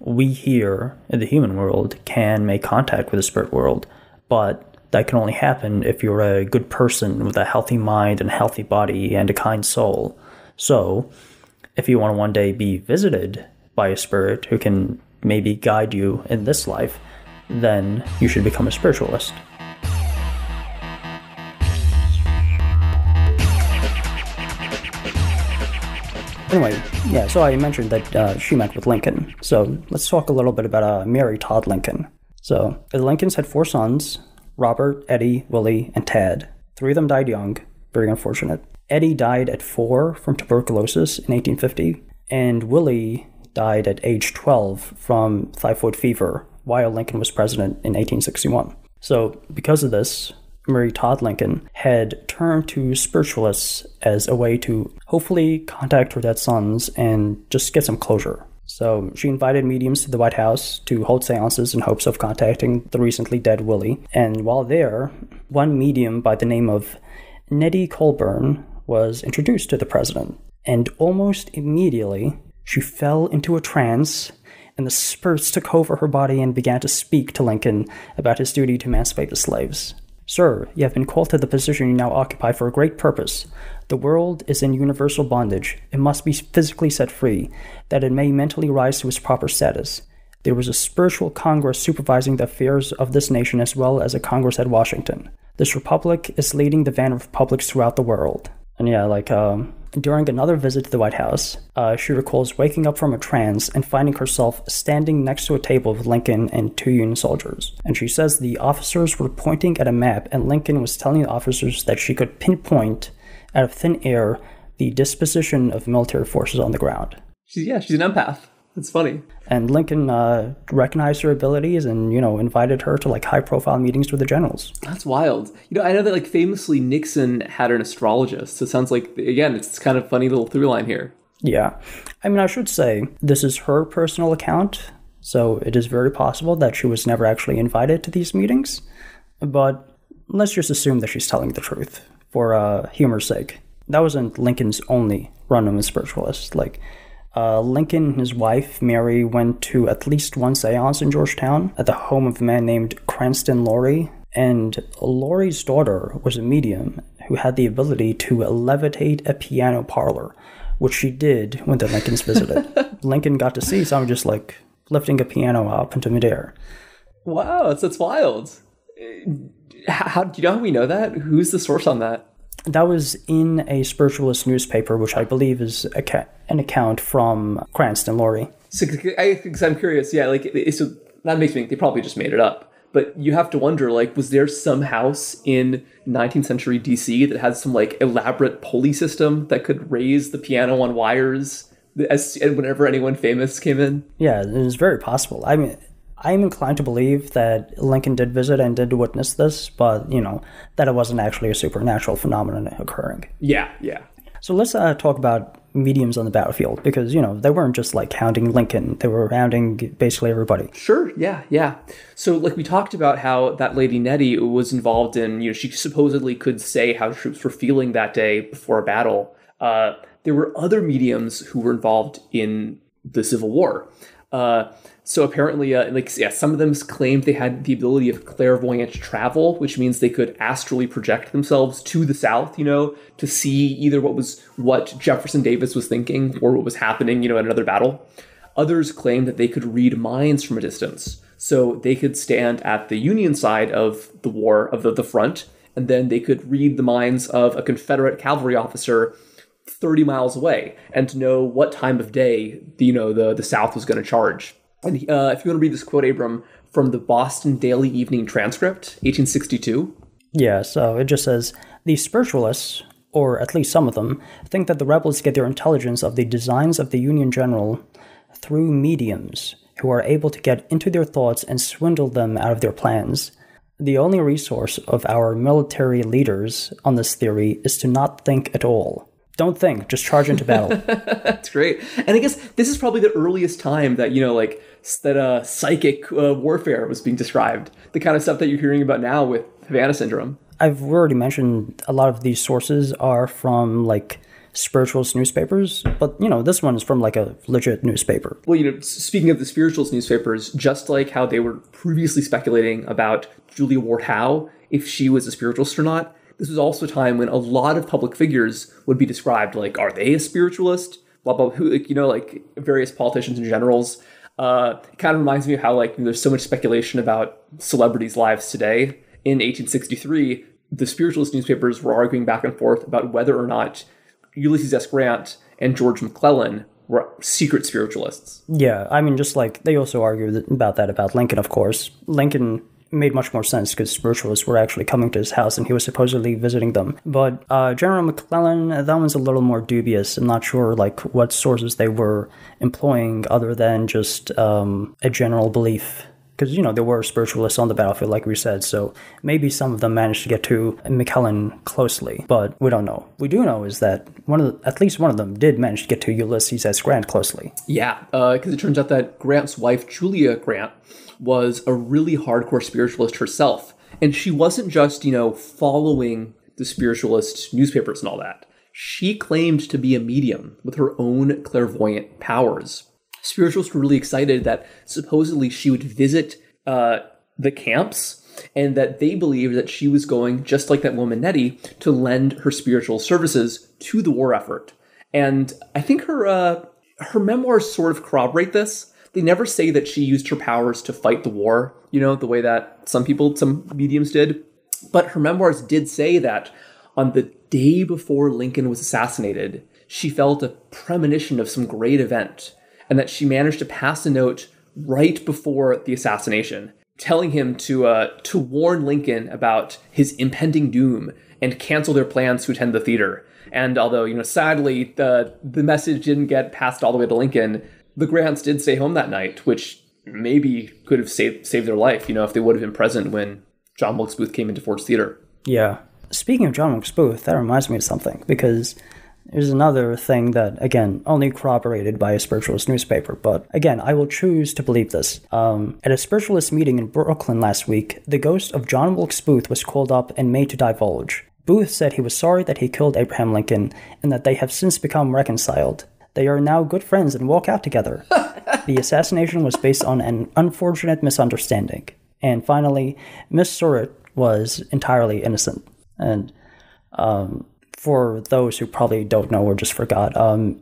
we here in the human world can make contact with the spirit world, but that can only happen if you're a good person with a healthy mind and a healthy body and a kind soul. So, if you want to one day be visited by a spirit who can maybe guide you in this life, then you should become a spiritualist. Anyway, yeah, so I mentioned that she met with Lincoln. So let's talk a little bit about Mary Todd Lincoln. So the Lincolns had 4 sons, Robert, Eddie, Willie, and Tad. 3 of them died young, very unfortunate. Eddie died at 4 from tuberculosis in 1850, and Willie died at age 12 from typhoid fever while Lincoln was president in 1861. So because of this, Mary Todd Lincoln had turned to spiritualists as a way to hopefully contact her dead sons and just get some closure. So she invited mediums to the White House to hold seances in hopes of contacting the recently dead Willie. And while there, one medium by the name of Nettie Colburn was introduced to the president. And almost immediately, she fell into a trance, and the spirits took over her body and began to speak to Lincoln about his duty to emancipate the slaves. Sir, you have been called to the position you now occupy for a great purpose. The world is in universal bondage. It must be physically set free, that it may mentally rise to its proper status. There was a spiritual Congress supervising the affairs of this nation as well as a Congress at Washington. This republic is leading the van of republics throughout the world. And yeah, during another visit to the White House, she recalls waking up from a trance and finding herself standing next to a table with Lincoln and 2 Union soldiers. And she says the officers were pointing at a map, and Lincoln was telling the officers that she could pinpoint out of thin air the disposition of military forces on the ground. She's an empath. It's funny. And Lincoln recognized her abilities and, invited her to high-profile meetings with the generals. That's wild. I know that famously Nixon had an astrologist. So it sounds like, again, it's kind of funny little through line here. Yeah. I should say this is her personal account, so it is very possible that she was never actually invited to these meetings. But let's just assume that she's telling the truth for humor's sake. That wasn't Lincoln's only run-in with spiritualists. Lincoln and his wife, Mary, went to at least one seance in Georgetown at the home of a man named Cranston Lorry. And Lorry's daughter was a medium who had the ability to levitate a piano parlor, which she did when the Lincolns visited. Lincoln got to see someone just lifting a piano up into midair. Wow, that's wild. How do you know how we know that? Who's the source on that? That was in a spiritualist newspaper, which I believe is an account from Cranston Lorry. So I'm curious, so that makes me think they probably just made it up. But you have to wonder, was there some house in 19th century DC that had some elaborate pulley system that could raise the piano on wires whenever anyone famous came in? Yeah, it is very possible. I'm inclined to believe that Lincoln did visit and did witness this, but, that it wasn't actually a supernatural phenomenon occurring. Yeah. So let's talk about mediums on the battlefield, because, they weren't just, hounding Lincoln. They were hounding basically everybody. Sure, yeah. So, we talked about how that lady Nettie was involved in, she supposedly could say how troops were feeling that day before a battle. There were other mediums who were involved in the Civil War. So apparently, some of them claimed they had the ability of clairvoyant travel, which means they could astrally project themselves to the South, to see either what Jefferson Davis was thinking or what was happening, in another battle. Others claimed that they could read minds from a distance. So they could stand at the Union side of the war, of the front, and then they could read the minds of a Confederate cavalry officer 30 miles away and to know what time of day, the South was going to charge. And if you want to read this quote, Abram, from the Boston Daily Evening Transcript, 1862. Yeah, so it just says, the spiritualists, or at least some of them, think that the rebels get their intelligence of the designs of the Union general through mediums who are able to get into their thoughts and swindle them out of their plans. The only resource of our military leaders on this theory is to not think at all. Don't think, just charge into battle. That's great. And I guess this is probably the earliest time that, psychic warfare was being described. The kind of stuff that you're hearing about now with Havana syndrome. I've already mentioned a lot of these sources are from, spiritualist newspapers, but, this one is from, a legit newspaper. Well, speaking of the spiritualist newspapers, just like how they were previously speculating about Julia Ward Howe, if she was a spiritualist or not, this was also a time when a lot of public figures would be described are they a spiritualist? Blah, blah, who, various politicians and generals. It kind of reminds me of how, there's so much speculation about celebrities' lives today. In 1863, the spiritualist newspapers were arguing back and forth about whether or not Ulysses S. Grant and George McClellan were secret spiritualists. Yeah, I mean, they also argue about that about Lincoln, of course. Lincoln made much more sense because spiritualists were actually coming to his house and he was supposedly visiting them. But General McClellan, that one's a little more dubious. I'm not sure what sources they were employing other than just a general belief. Because, there were spiritualists on the battlefield, like we said, so maybe some of them managed to get to McClellan closely, but we don't know. We do know is that at least one of them did manage to get to Ulysses S. Grant closely. Yeah, because it turns out that Grant's wife, Julia Grant, was a really hardcore spiritualist herself. And she wasn't just, following the spiritualist newspapers and all that. She claimed to be a medium with her own clairvoyant powers. Spiritualists were really excited that supposedly she would visit the camps and that they believed that she was going, just like that woman Nettie, to lend her spiritual services to the war effort. And I think her memoirs sort of corroborate this. They never say that she used her powers to fight the war, the way that some mediums did. But her memoirs did say that on the day before Lincoln was assassinated, she felt a premonition of some great event, and that she managed to pass a note right before the assassination, telling him to warn Lincoln about his impending doom and cancel their plans to attend the theater. And although, sadly, the message didn't get passed all the way to Lincoln, the Grants did stay home that night, which maybe could have saved their life, if they would have been present when John Wilkes Booth came into Ford's Theater. Yeah. Speaking of John Wilkes Booth, that reminds me of something, because there's another thing that, again, only corroborated by a spiritualist newspaper, but again, I will choose to believe this. At a spiritualist meeting in Brooklyn last week, the ghost of John Wilkes Booth was called up and made to divulge. Booth said he was sorry that he killed Abraham Lincoln and that they have since become reconciled. They are now good friends and walk out together. The assassination was based on an unfortunate misunderstanding. And finally, Miss Surratt was entirely innocent. And for those who probably don't know or just forgot,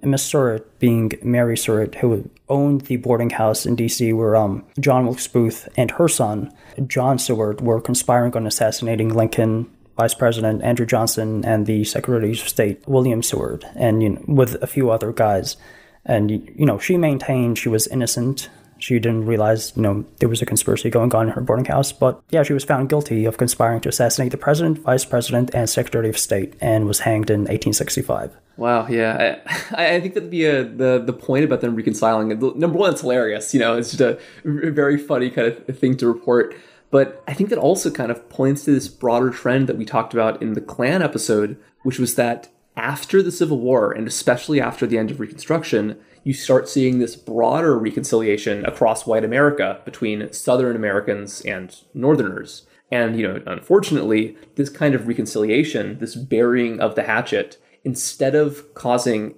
Miss Surratt being Mary Surratt, who owned the boarding house in D.C. where John Wilkes Booth and her son, John Seward, were conspiring on assassinating Lincoln, Vice President Andrew Johnson, and the Secretary of State, William Seward, and with a few other guys. And, she maintained she was innocent. She didn't realize, there was a conspiracy going on in her boarding house. But, yeah, she was found guilty of conspiring to assassinate the President, Vice President, and Secretary of State, and was hanged in 1865. Wow, yeah. I think that the point about them reconciling, number one, it's hilarious. It's just a very funny kind of thing to report. But I think that also kind of points to this broader trend that we talked about in the Klan episode, which was that after the Civil War, and especially after the end of Reconstruction, you start seeing this broader reconciliation across white America between Southern Americans and Northerners. And, unfortunately, this kind of reconciliation, this burying of the hatchet, instead of causing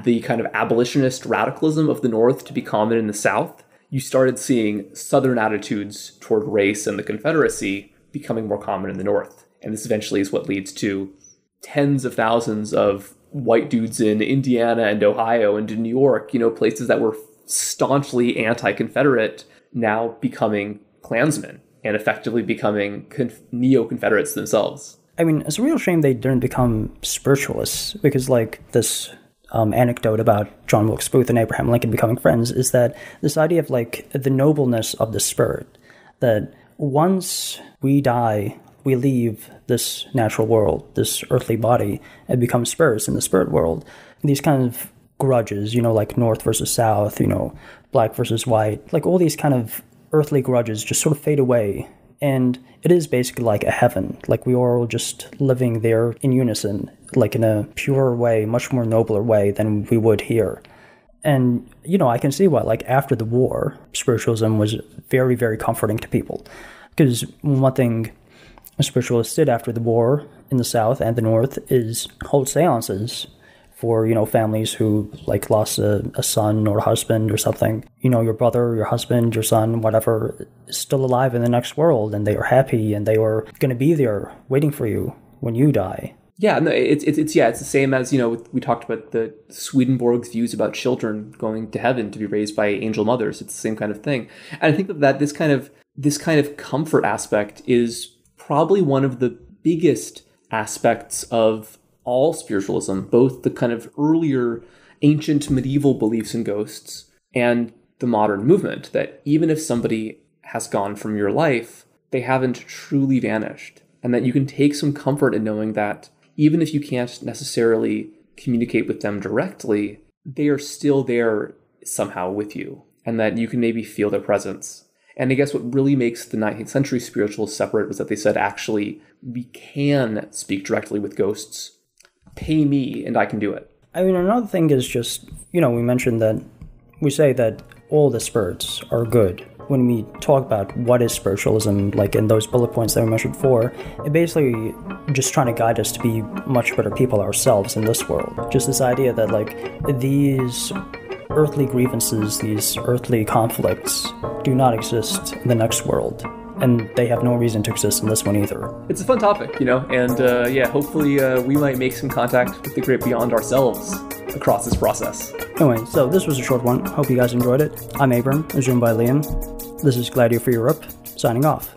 the kind of abolitionist radicalism of the North to be common in the South, you started seeing Southern attitudes toward race and the Confederacy becoming more common in the North. And this eventually is what leads to tens of thousands of white dudes in Indiana and Ohio and in New York, places that were staunchly anti-Confederate, now becoming Klansmen and effectively becoming neo-Confederates themselves. I mean, it's a real shame they didn't become spiritualists, because this anecdote about John Wilkes Booth and Abraham Lincoln becoming friends is that this idea of the nobleness of the spirit, that once we die, we leave this natural world, this earthly body, and become spirits in the spirit world. These kind of grudges, like North versus South, black versus white, all these kind of earthly grudges just sort of fade away. And it is basically like a heaven. We are all just living there in unison, in a purer way, much more nobler way than we would here. And, I can see why, after the war, spiritualism was very, very comforting to people. Because one thing spiritualists did after the war in the South and the North is hold seances for, families who, lost a son or a husband or something. Your brother, your husband, your son, whatever, is still alive in the next world, and they are happy, and they are going to be there waiting for you when you die. Yeah, no, it's the same as, we talked about the Swedenborg's views about children going to heaven to be raised by angel mothers. It's the same kind of thing. And I think that this kind of comfort aspect is probably one of the biggest aspects of all spiritualism, both the kind of earlier ancient medieval beliefs in ghosts and the modern movement, that even if somebody has gone from your life, they haven't truly vanished. And that you can take some comfort in knowing that even if you can't necessarily communicate with them directly, they are still there somehow with you, and that you can maybe feel their presence. And I guess what really makes the 19th century spiritualists separate was that they said, actually, we can speak directly with ghosts. Pay me and I can do it. I mean, another thing is just, we mentioned that we say that all the spirits are good. When we talk about what is spiritualism, in those bullet points that we mentioned before, it basically just trying to guide us to be much better people ourselves in this world. Just this idea that, these earthly grievances, these earthly conflicts do not exist in the next world. And they have no reason to exist in this one either. It's a fun topic, and hopefully we might make some contact with the great beyond ourselves across this process. Anyway, so this was a short one. Hope you guys enjoyed it. I'm Abram, joined by Liam. This is Glad You're for Europe, signing off.